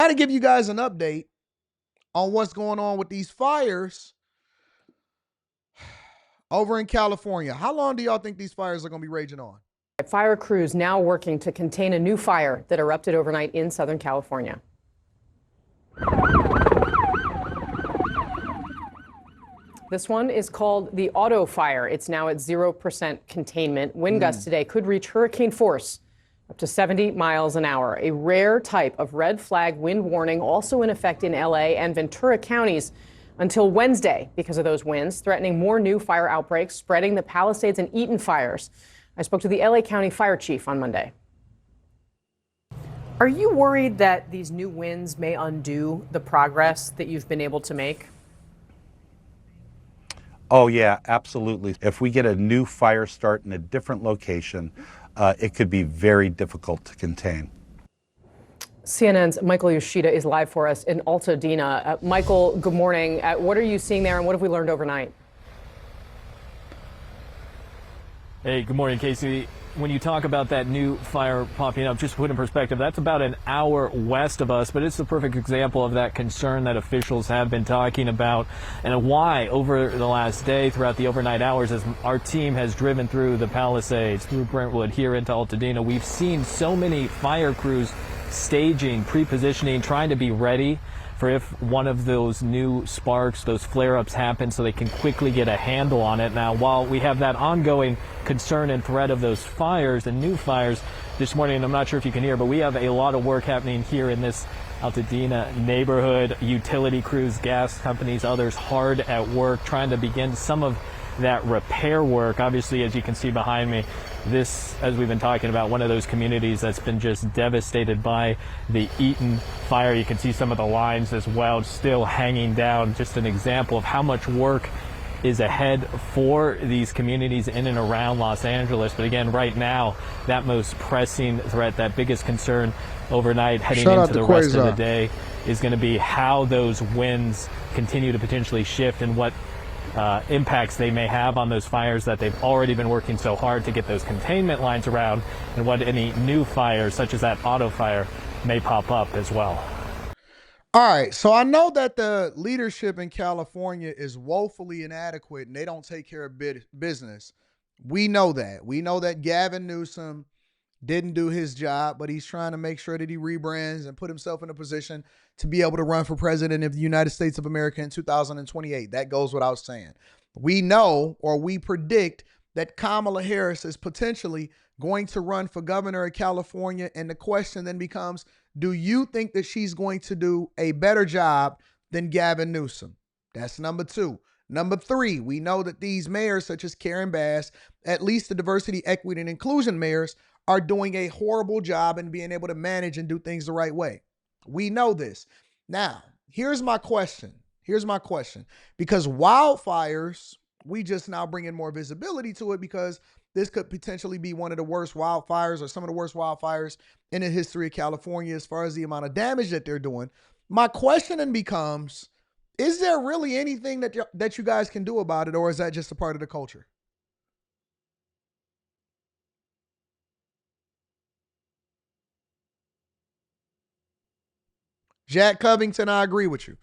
got to give you guys an update on what's going on with these fires over in California. How long do y'all think these fires are going to be raging on? Fire crews now working to contain a new fire that erupted overnight in Southern California. This one is called the Auto Fire. It's now at 0% containment. Wind gusts today could reach hurricane force, up to 70 miles an hour. A rare type of red flag wind warning also in effect in LA and Ventura counties until Wednesday because of those winds, threatening more new fire outbreaks, spreading the Palisades and Eaton fires. I spoke to the LA County Fire Chief on Monday. Are you worried that these new winds may undo the progress that you've been able to make? Oh, yeah, absolutely. If we get a new fire start in a different location, it could be very difficult to contain. CNN's Michael Yoshida is live for us in Altadena. Michael, good morning. What are you seeing there, and what have we learned overnight? Hey, good morning, Casey. When you talk about that new fire popping up, just to put in perspective, that's about an hour west of us, but it's the perfect example of that concern that officials have been talking about and why over the last day, throughout the overnight hours, as our team has driven through the Palisades, through Brentwood, here into Altadena, we've seen so many fire crews staging, pre-positioning, trying to be ready for if one of those new sparks, those flare-ups happen so they can quickly get a handle on it. Now, while we have that ongoing concern and threat of those fires and new fires this morning, I'm not sure if you can hear, but we have a lot of work happening here in this Altadena neighborhood. Utility crews, gas companies, others hard at work trying to begin some of that repair work. Obviously, as you can see behind me, this, as we've been talking about, one of those communities that's been just devastated by the Eaton fire. You can see some of the lines as well still hanging down. Just an example of how much work is ahead for these communities in and around Los Angeles. But again, right now, that most pressing threat, that biggest concern overnight heading into the rest of the day is going to be how those winds continue to potentially shift and what impacts they may have on those fires that they've already been working so hard to get those containment lines around, and what any new fires such as that auto fire may pop up as well. All right, so I know that the leadership in California is woefully inadequate and they don't take care of business. We know that. We know that Gavin Newsom didn't do his job, but he's trying to make sure that he rebrands and put himself in a position to be able to run for president of the United States of America in 2028. That goes without saying. We know, or we predict, that Kamala Harris is potentially going to run for governor of California. And the question then becomes, do you think that she's going to do a better job than Gavin Newsom? That's number two. Number three, we know that these mayors, such as Karen Bass, at least the diversity, equity, and inclusion mayors, are doing a horrible job in being able to manage and do things the right way. We know this. Now, here's my question. Because wildfires, we just now bring in more visibility to it because this could potentially be one of the worst wildfires or some of the worst wildfires in the history of California as far as the amount of damage that they're doing. My question then becomes, is there really anything that you guys can do about it, or is that just a part of the culture? Jack Covington, I agree with you.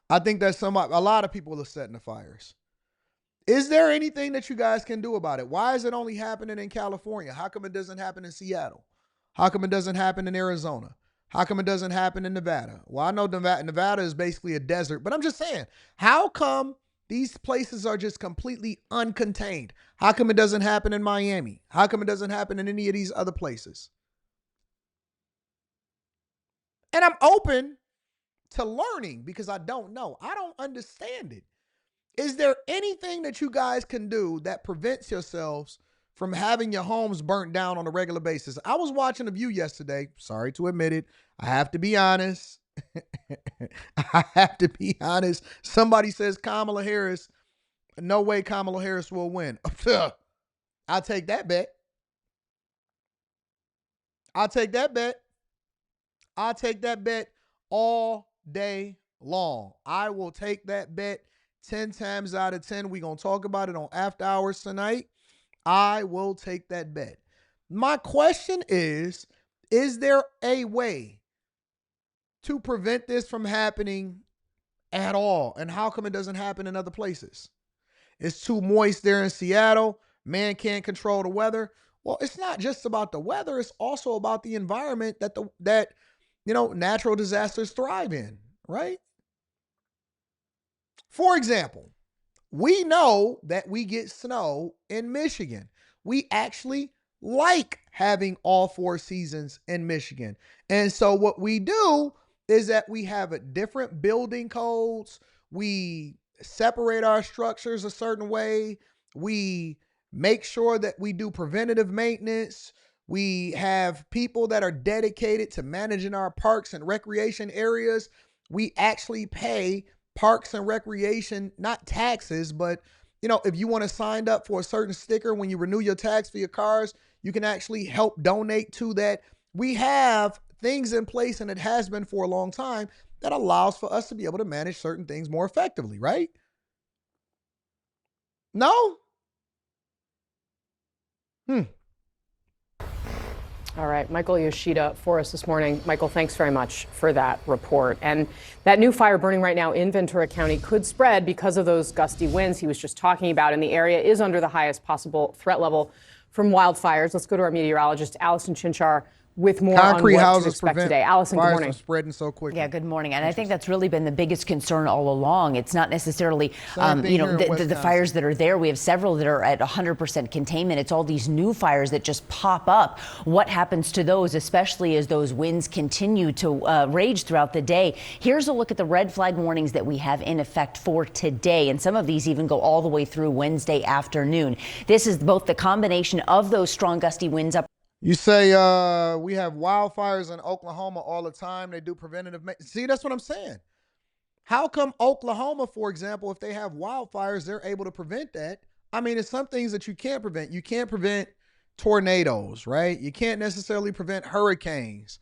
I think that a lot of people are setting the fires. Is there anything that you guys can do about it? Why is it only happening in California? How come it doesn't happen in Seattle? How come it doesn't happen in Arizona? How come it doesn't happen in Nevada? Well, I know Nevada is basically a desert, but I'm just saying, how come these places are just completely uncontained? How come it doesn't happen in Miami? How come it doesn't happen in any of these other places? And I'm open to learning because I don't know. I don't understand it. Is there anything that you guys can do that prevents yourselves from having your homes burnt down on a regular basis? I was watching The View yesterday. Sorry to admit it. I have to be honest. Somebody says Kamala Harris. No way Kamala Harris will win. I'll take that bet. I'll take that bet all day long. I will take that bet 10 times out of 10. We're going to talk about it on After Hours tonight. I will take that bet. My question is there a way to prevent this from happening at all? And how come it doesn't happen in other places? It's too moist there in Seattle. Man can't control the weather. Well, it's not just about the weather. It's also about the environment that natural disasters thrive in, right? For example, we know that we get snow in Michigan. We actually like having all 4 seasons in Michigan. And so what we do is that we have different building codes. We separate our structures a certain way. We make sure that we do preventative maintenance. We have people that are dedicated to managing our parks and recreation areas. We actually pay parks and recreation, not taxes, but if you want to sign up for a certain sticker when you renew your tax for your cars, you can actually help donate to that. We have things in place, and it has been for a long time, that allows for us to be able to manage certain things more effectively, right? No? All right, Michael Yoshida for us this morning. Michael, thanks very much for that report. And that new fire burning right now in Ventura County could spread because of those gusty winds he was just talking about. And the area is under the highest possible threat level from wildfires. Let's go to our meteorologist, Allison Chinchar, with more Concrete on what houses to expect prevent today. Allison, good fires morning. from spreading so quickly. Yeah, good morning. And I think that's really been the biggest concern all along. It's not necessarily, the fires that are there. We have several that are at 100% containment. It's all these new fires that just pop up. What happens to those, especially as those winds continue to rage throughout the day? Here's a look at the red flag warnings that we have in effect for today. And some of these even go all the way through Wednesday afternoon. This is both the combination of those strong gusty winds up. You say we have wildfires in Oklahoma all the time. They do preventative maintenance. See, that's what I'm saying. How come Oklahoma, for example, if they have wildfires, they're able to prevent that? I mean, it's some things that you can't prevent. You can't prevent tornadoes, right? You can't necessarily prevent hurricanes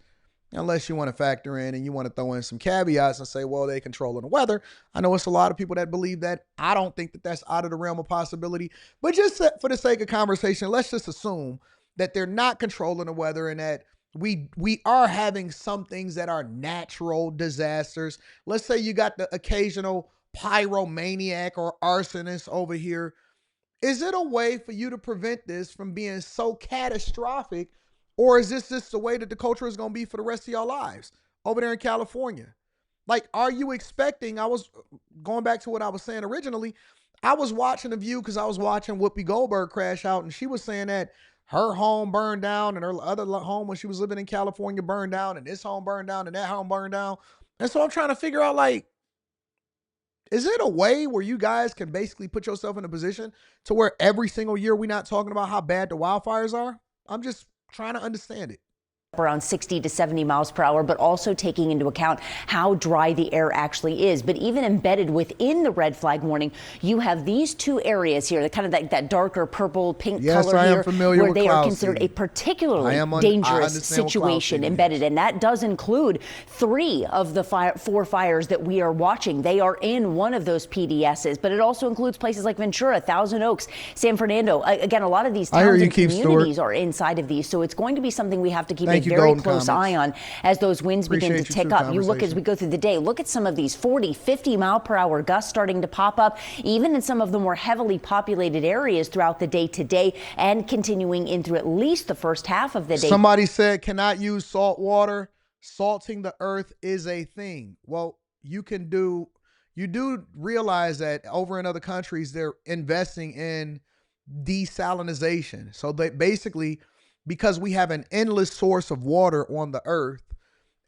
unless you want to factor in and you want to throw in some caveats and say, well, they controlling the weather. I know it's a lot of people that believe that. I don't think that that's out of the realm of possibility. But just for the sake of conversation, let's just assume that they're not controlling the weather and that we are having some things that are natural disasters. Let's say you got the occasional pyromaniac or arsonist over here. Is it a way for you to prevent this from being so catastrophic, or is this just the way that the culture is going to be for the rest of your lives over there in California? Like, are you expecting, I was going back to what I was saying originally, I was watching The View because I was watching Whoopi Goldberg crash out, and she was saying that her home burned down and her other home when she was living in California burned down, and this home burned down and that home burned down. And so I'm trying to figure out, like, is it a way where you guys can basically put yourself in a position to where every single year we're not talking about how bad the wildfires are? I'm just trying to understand it. Around 60 to 70 miles per hour, but also taking into account how dry the air actually is. But even embedded within the red flag warning, you have these two areas here, the kind of that darker purple pink color I am here, familiar where with they are cloud considered seeding. a particularly dangerous situation embedded. And that does include 3 of the 4 fires that we are watching. They are in one of those PDSs, but it also includes places like Ventura, Thousand Oaks, San Fernando. Again, a lot of these towns and communities are inside of these. So it's going to be something we have to keep a very close eye on as those winds begin to tick up. You look as we go through the day, look at some of these 40, 50 mile per hour gusts starting to pop up, even in some of the more heavily populated areas throughout the day today and continuing in through at least the first half of the day. Somebody said, cannot use salt water. Salting the earth is a thing. Well, you do realize that over in other countries, they're investing in desalinization. So they basically, because we have an endless source of water on the earth,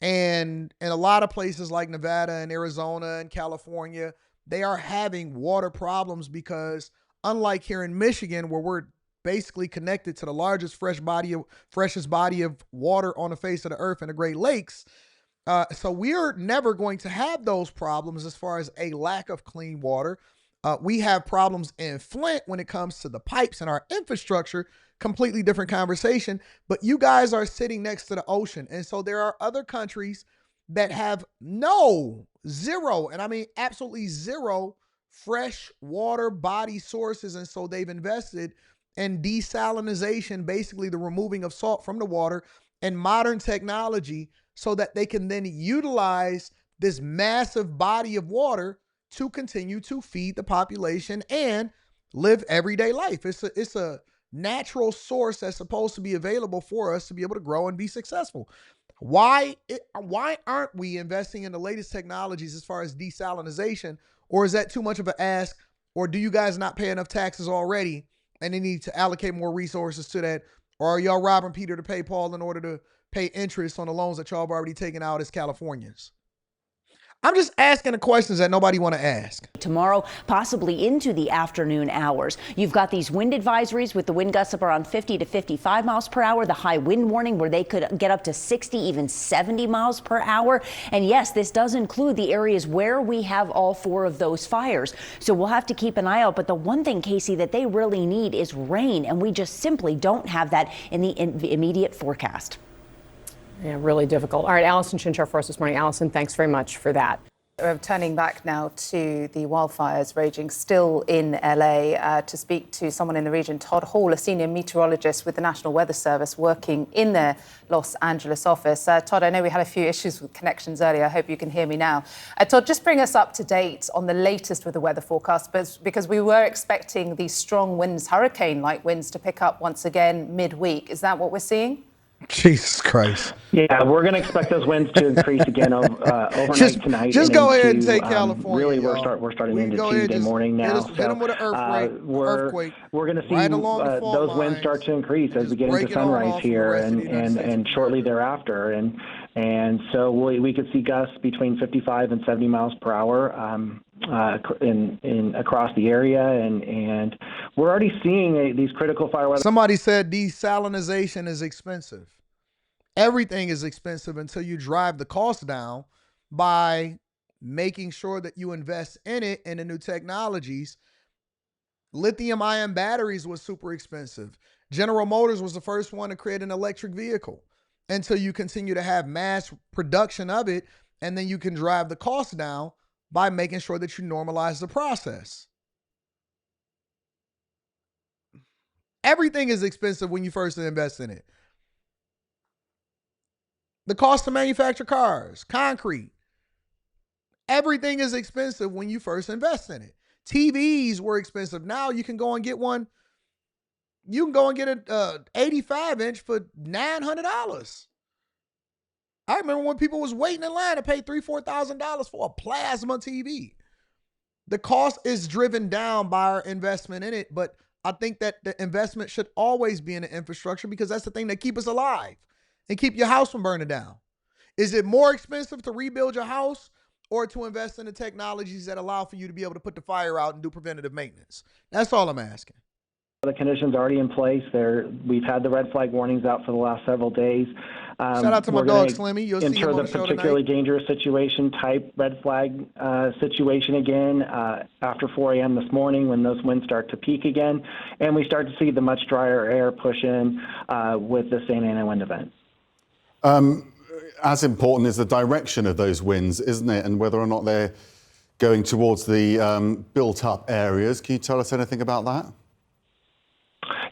and in a lot of places like Nevada and Arizona and California, they are having water problems because unlike here in Michigan, where we're basically connected to the largest freshest body of water on the face of the earth in the Great Lakes, so we're never going to have those problems as far as a lack of clean water. We have problems in Flint when it comes to the pipes and our infrastructure. Completely different conversation, but you guys are sitting next to the ocean. And so there are other countries that have zero, and I mean absolutely zero fresh water body sources. And so they've invested in desalinization, basically the removing of salt from the water, and modern technology so that they can then utilize this massive body of water to continue to feed the population and live everyday life. It's a natural source that's supposed to be available for us to be able to grow and be successful. Why aren't we investing in the latest technologies as far as desalinization? Or is that too much of an ask? Or do you guys not pay enough taxes already and they need to allocate more resources to that? Or are y'all robbing Peter to pay Paul in order to pay interest on the loans that y'all have already taken out as Californians? I'm just asking the questions that nobody want to ask. Tomorrow, possibly into the afternoon hours. You've got these wind advisories with the wind gusts up around 50 to 55 miles per hour, the high wind warning where they could get up to 60, even 70 miles per hour. And yes, this does include the areas where we have all 4 of those fires. So we'll have to keep an eye out. But the one thing, Casey, that they really need is rain. And we just simply don't have that in the immediate forecast. Yeah, really difficult. All right, Allison Chinchar for us this morning. Allison, thanks very much for that. Turning back now to the wildfires raging still in LA to speak to someone in the region. Todd Hall, a senior meteorologist with the National Weather Service working in their Los Angeles office. Todd, I know we had a few issues with connections earlier. I hope you can hear me now. Todd, just bring us up to date on the latest with the weather forecast, because we were expecting these strong winds, hurricane-like winds, to pick up once again midweek. Is that what we're seeing? Jesus Christ. Yeah, we're going to expect those winds to increase again overnight tonight. Just go ahead and take California. Really, we're starting into Tuesday morning now. Hit them with an earthquake. We're going to see right those winds start to increase as we get into sunrise here and shortly thereafter. And so we could see gusts between 55 and 70 miles per hour across the area, and we're already seeing these critical fire weather. Somebody said desalinization is expensive. Everything is expensive until you drive the cost down by making sure that you invest in it and the new technologies. Lithium-ion batteries was super expensive. General Motors was the first one to create an electric vehicle. Until you continue to have mass production of it, and then you can drive the cost down by making sure that you normalize the process. Everything is expensive when you first invest in it. The cost to manufacture cars, concrete. Everything is expensive when you first invest in it. TVs were expensive. Now you can go and get one. You can go and get an 85-inch for $900. I remember when people was waiting in line to pay $3,000, $4,000 for a plasma TV. The cost is driven down by our investment in it, but I think that the investment should always be in the infrastructure because that's the thing that keep us alive and keep your house from burning down. Is it more expensive to rebuild your house or to invest in the technologies that allow for you to be able to put the fire out and do preventative maintenance? That's all I'm asking. The conditions already in place. We've had the red flag warnings out for the last several days. Shout out to my dog Slimmy. You'll see him on the show particularly tonight. Dangerous situation type red flag situation again after 4 a.m. this morning when those winds start to peak again, and we start to see the much drier air push in with the Santa Ana wind event. As important is the direction of those winds, isn't it, and whether or not they're going towards the built-up areas. Can you tell us anything about that?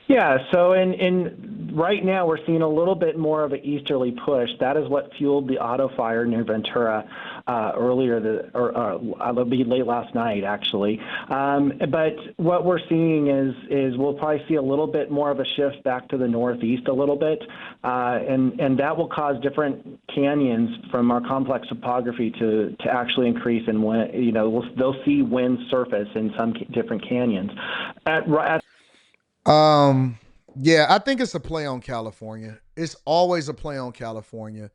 Yeah, so in right now we're seeing a little bit more of an easterly push. That is what fueled the auto fire near Ventura it'll be late last night actually. But what we're seeing is we'll probably see a little bit more of a shift back to the northeast a little bit, and that will cause different canyons from our complex topography to actually increase in wind. They'll see wind surface in some different canyons. Yeah, I think it's a play on California. It's always a play on California.